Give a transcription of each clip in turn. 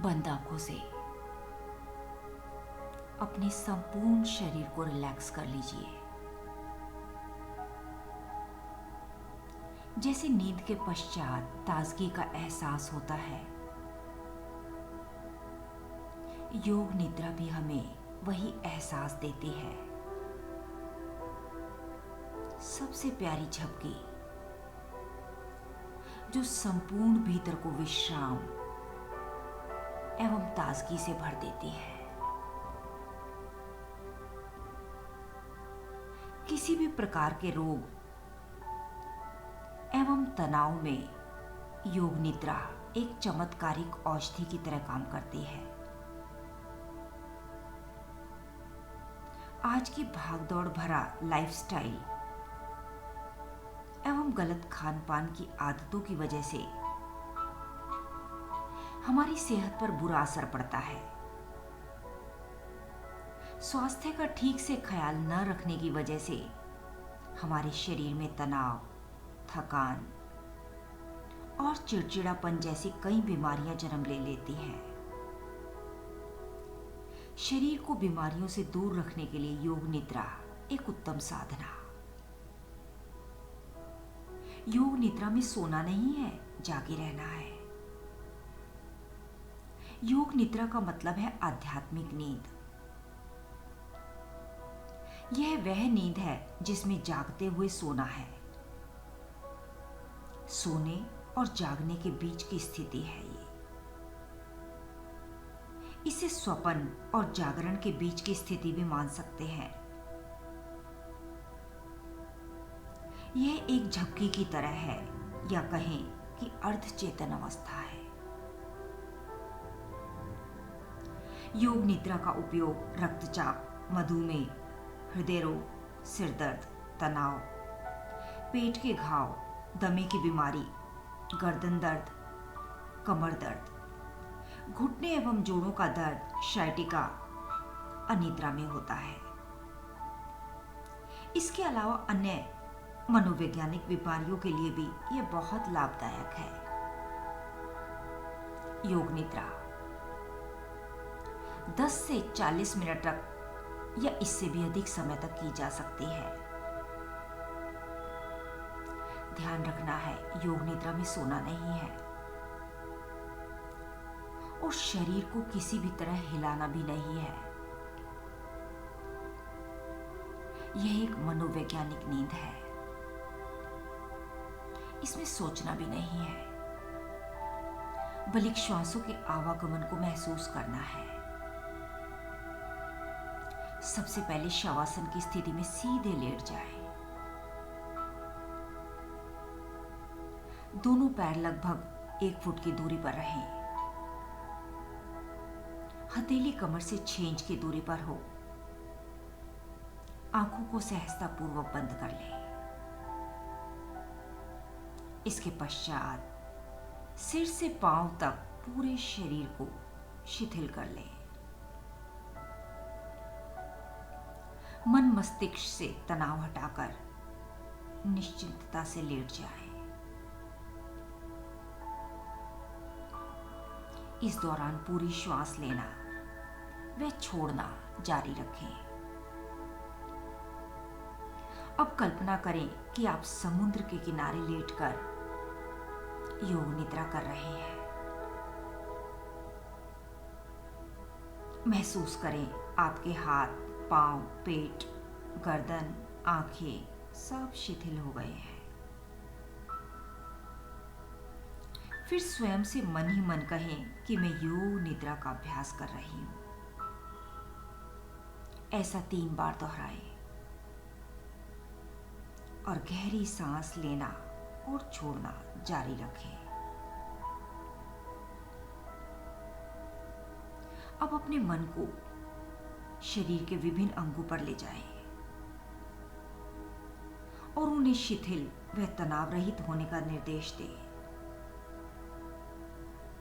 बंद आंखों से अपने संपूर्ण शरीर को रिलैक्स कर लीजिए। जैसे नींद के पश्चात ताजगी का एहसास होता है, योग निद्रा भी हमें वही एहसास देती है। सबसे प्यारी झपकी जो संपूर्ण भीतर को विश्राम एवं ताजगी से भर देती है। किसी भी प्रकार के रोग एवं तनाव में योग निद्रा एक चमत्कारिक औषधि की तरह काम करती है। आज की भागदौड़ भरा लाइफस्टाइल एवं गलत खान पान की आदतों की वजह से हमारी सेहत पर बुरा असर पड़ता है। स्वास्थ्य का ठीक से ख्याल न रखने की वजह से हमारे शरीर में तनाव, थकान और चिड़चिड़ापन जैसी कई बीमारियां जन्म ले लेती हैं। शरीर को बीमारियों से दूर रखने के लिए योग निद्रा एक उत्तम साधना। योग निद्रा में सोना नहीं है, जागे रहना है। योग निद्रा का मतलब है आध्यात्मिक नींद। यह वह नींद है जिसमें जागते हुए सोना है। सोने और जागने के बीच की स्थिति है ये। इसे स्वप्न और जागरण के बीच की स्थिति भी मान सकते हैं। यह एक झपकी की तरह है, या कहें कि अर्ध चेतन अवस्था है। योग निद्रा का उपयोग रक्तचाप, मधुमेह, हृदय रोग, सिर दर्द, तनाव, पेट के घाव, दमे की बीमारी, गर्दन दर्द, कमर दर्द, घुटने एवं जोड़ों का दर्द, शायटिका, अनिद्रा में होता है। इसके अलावा अन्य मनोवैज्ञानिक बीमारियों के लिए भी यह बहुत लाभदायक है। योग निद्रा 10 से 40 मिनट तक या इससे भी अधिक समय तक की जा सकती है। ध्यान रखना है, योग निद्रा में सोना नहीं है और शरीर को किसी भी तरह हिलाना भी नहीं है। यह एक मनोवैज्ञानिक नींद है। इसमें सोचना भी नहीं है, बल्कि श्वासों के आवागमन को महसूस करना है। सबसे पहले शवासन की स्थिति में सीधे लेट जाएं। दोनों पैर लगभग 1 फुट की दूरी पर रहें। हथेली कमर से 6 इंच की दूरी पर हो। आंखों को सहजतापूर्वक बंद कर लें। इसके पश्चात सिर से पांव तक पूरे शरीर को शिथिल कर लें। मन मस्तिष्क से तनाव हटाकर निश्चिंतता से लेट जाएं। इस दौरान पूरी श्वास लेना व छोड़ना जारी रखें। अब कल्पना करें कि आप समुद्र के किनारे लेटकर योग निद्रा कर रहे हैं। महसूस करें आपके हाथ, पांव, पेट, गर्दन, आंखें सब शिथिल हो गए हैं। फिर स्वयं से मन ही मन कहें कि मैं योग निद्रा का अभ्यास कर रही हूं। ऐसा 3 बार दोहराएं और गहरी सांस लेना और छोड़ना जारी रखें। अब अपने मन को शरीर के विभिन्न अंगों पर ले जाएं और उन्हें शिथिल व तनाव रहित होने का निर्देश दें।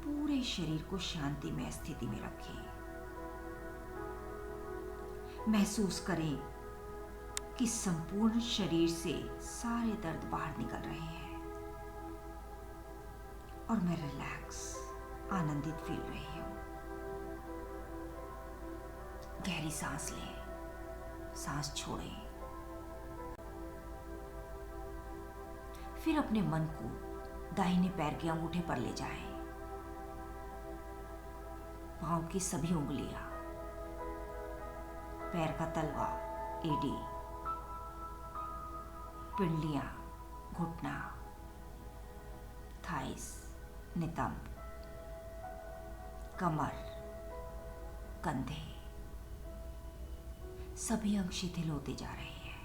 पूरे शरीर को शांतिमय स्थिति में रखें। महसूस करें कि संपूर्ण शरीर से सारे दर्द बाहर निकल रहे हैं और मैं रिलैक्स, आनंदित फील रही हूं। गहरी सांस लें, सांस छोड़ें। फिर अपने मन को दाहिने पैर के अंगूठे पर ले जाएं। पांव की सभी उंगलियां, पैर का तलवा, एड़ी, पिंडलियां, घुटना, थाइस, नितंब, कमर, कंधे, सभी अंग शिथिल होते जा रहे हैं।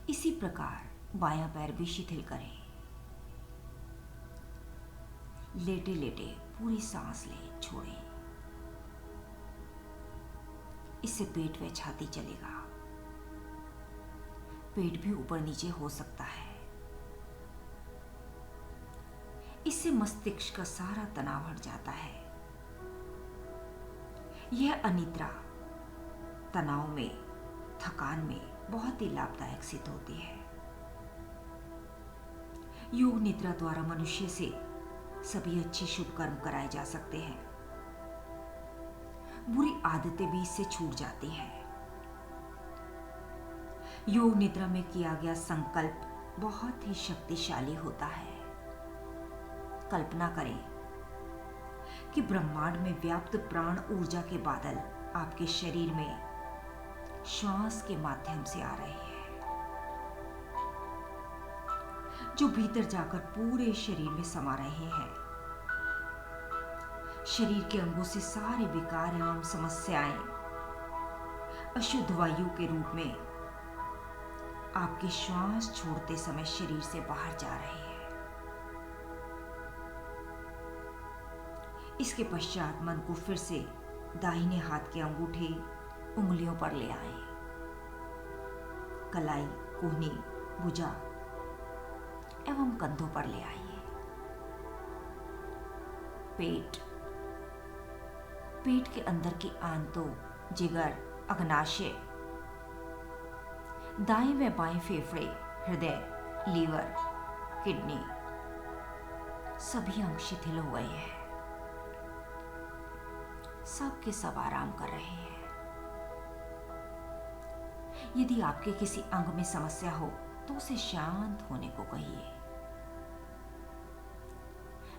इसी प्रकार बायां पैर भी शिथिल करें। लेटे लेटे पूरी सांस लें, छोड़ें। इससे पेट व छाती चलेगा। पेट भी ऊपर नीचे हो सकता है। इससे मस्तिष्क का सारा तनाव हट जाता है। यह अनिद्रा तनाव में, थकान में बहुत ही लाभदायक सिद्ध होती है। योग निद्रा द्वारा मनुष्य से सभी अच्छे शुभ कर्म कराए जा सकते हैं। बुरी आदतें भी इससे छूट जाती हैं। योग निद्रा में किया गया संकल्प बहुत ही शक्तिशाली होता है। कल्पना करें कि ब्रह्मांड में व्याप्त प्राण ऊर्जा के बादल आपके शरीर में श्वास के माध्यम से आ रहे हैं, जो भीतर जाकर पूरे शरीर में समा रहे हैं। शरीर के अंगों से सारे विकार एवं समस्याएं अशुद्ध वायु के रूप में आपके श्वास छोड़ते समय शरीर से बाहर जा रहे हैं। इसके पश्चात मन को फिर से दाहिने हाथ के अंगूठे उंगलियों पर ले आए। कलाई, कोहनी, भुजा एवं कंधों पर ले आइए। पेट के अंदर की आंतों, जिगर, अग्नाशय, दाएं व बाएं फेफड़े, हृदय, लीवर, किडनी, सभी अंग शिथिल हो गए हैं। सब के सब आराम कर रहे हैं। यदि आपके किसी अंग में समस्या हो तो उसे शांत होने को कहिए।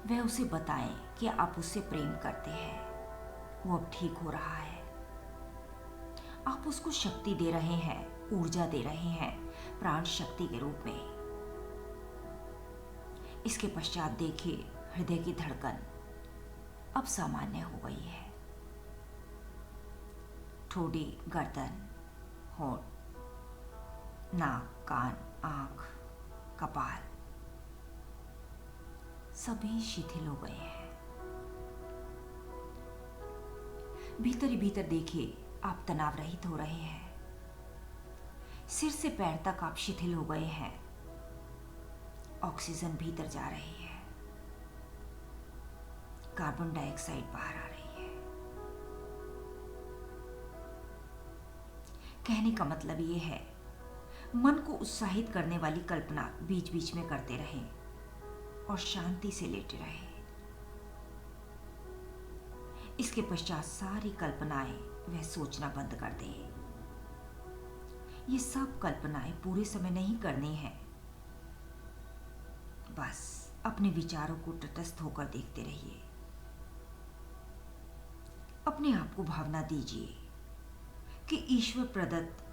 वह उसे बताएं कि आप उससे प्रेम करते हैं, वो अब ठीक हो रहा है। आप उसको शक्ति दे रहे हैं, ऊर्जा दे रहे हैं, प्राण शक्ति के रूप में। इसके पश्चात देखिए हृदय की धड़कन अब सामान्य हो गई है। ठोड़ी, गर्दन, होंठ, नाक, कान, आंख, कपाल सभी शिथिल हो गए हैं। भीतर ही भीतर देखिए आप तनाव रहित हो रहे हैं। सिर से पैर तक आप शिथिल हो गए हैं। ऑक्सीजन भीतर जा रही है, कार्बन डाइऑक्साइड बाहर आ रही है। कहने का मतलब ये है, मन को उत्साहित करने वाली कल्पना बीच बीच में करते रहें और शांति से लेटे रहें। इसके पश्चात सारी कल्पनाएं वह सोचना बंद कर दें। ये सब कल्पनाएं पूरे समय नहीं करनी है। बस अपने विचारों को तटस्थ होकर देखते रहिए। अपने आप को भावना दीजिए कि ईश्वर प्रदत्त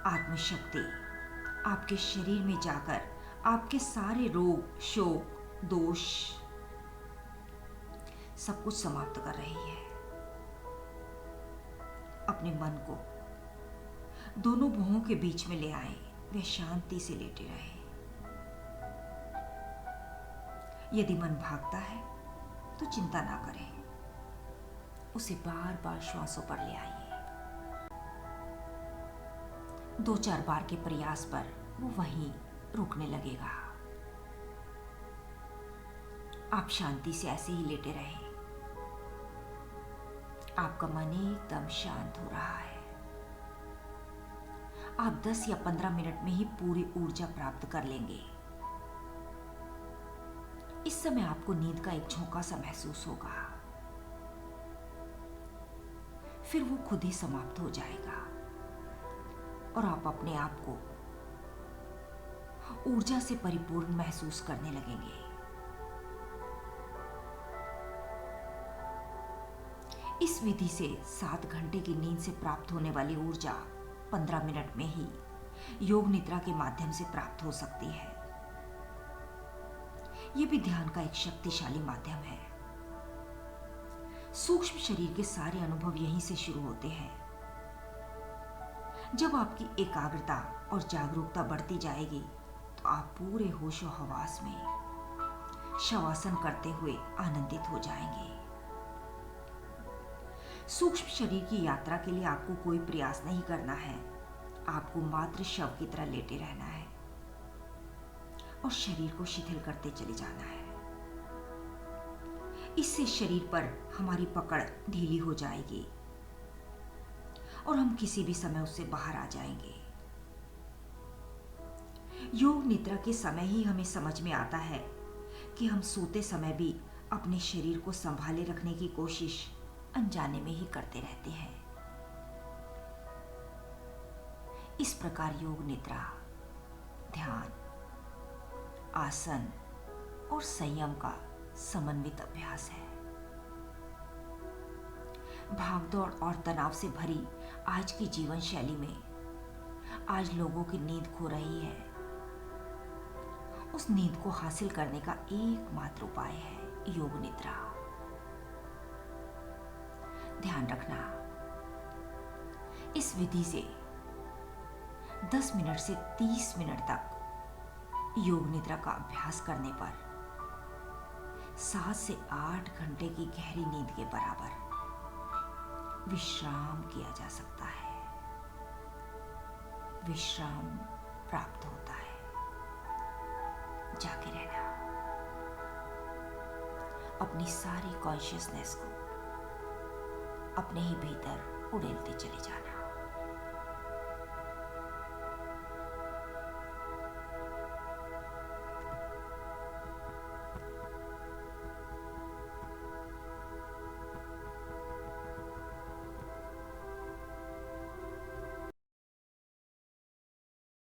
आत्मशक्ति आपके शरीर में जाकर आपके सारे रोग, शोक, दोष सब कुछ समाप्त कर रही है। अपने मन को दोनों भुवों के बीच में ले आए, वे शांति से लेटे रहे। यदि मन भागता है तो चिंता ना करें, उसे बार बार श्वासों पर ले आइए। 2-4 बार के प्रयास पर वो वहीं रुकने लगेगा। आप शांति से ऐसे ही लेटे रहें। आपका मन एकदम शांत हो रहा है। आप 10 या 15 मिनट में ही पूरी ऊर्जा प्राप्त कर लेंगे। इस समय आपको नींद का एक झोंका सा महसूस होगा। फिर वो खुद ही समाप्त हो जाएगा और आप अपने आप को ऊर्जा से परिपूर्ण महसूस करने लगेंगे। इस विधि से 7 घंटे की नींद से प्राप्त होने वाली ऊर्जा 15 मिनट में ही योग निद्रा के माध्यम से प्राप्त हो सकती है। यह भी ध्यान का एक शक्तिशाली माध्यम है। सूक्ष्म शरीर के सारे अनुभव यहीं से शुरू होते हैं। जब आपकी एकाग्रता और जागरूकता बढ़ती जाएगी तो आप पूरे होशो हवास में शवासन करते हुए आनंदित हो जाएंगे। सूक्ष्म शरीर की यात्रा के लिए आपको कोई प्रयास नहीं करना है। आपको मात्र शव की तरह लेटे रहना है और शरीर को शिथिल करते चले जाना है। इससे शरीर पर हमारी पकड़ ढीली हो जाएगी और हम किसी भी समय उससे बाहर आ जाएंगे। योग निद्रा के समय ही हमें समझ में आता है कि हम सोते समय भी अपने शरीर को संभाले रखने की कोशिश अनजाने में ही करते रहते हैं। इस प्रकार योग निद्रा, ध्यान, आसन और संयम का समन्वित अभ्यास है। भागदौड़ और तनाव से भरी आज की जीवन शैली में आज लोगों की नींद खो रही है। उस नींद को हासिल करने का एकमात्र उपाय है योग निद्रा। ध्यान रखना, इस विधि से 10 मिनट से 30 मिनट तक योग निद्रा का अभ्यास करने पर 7 से 8 घंटे की गहरी नींद के बराबर विश्राम किया जा सकता है। विश्राम प्राप्त होता है। जागे रहना, अपनी सारी कॉन्शियसनेस को अपने ही भीतर उड़ेलते चले जाना।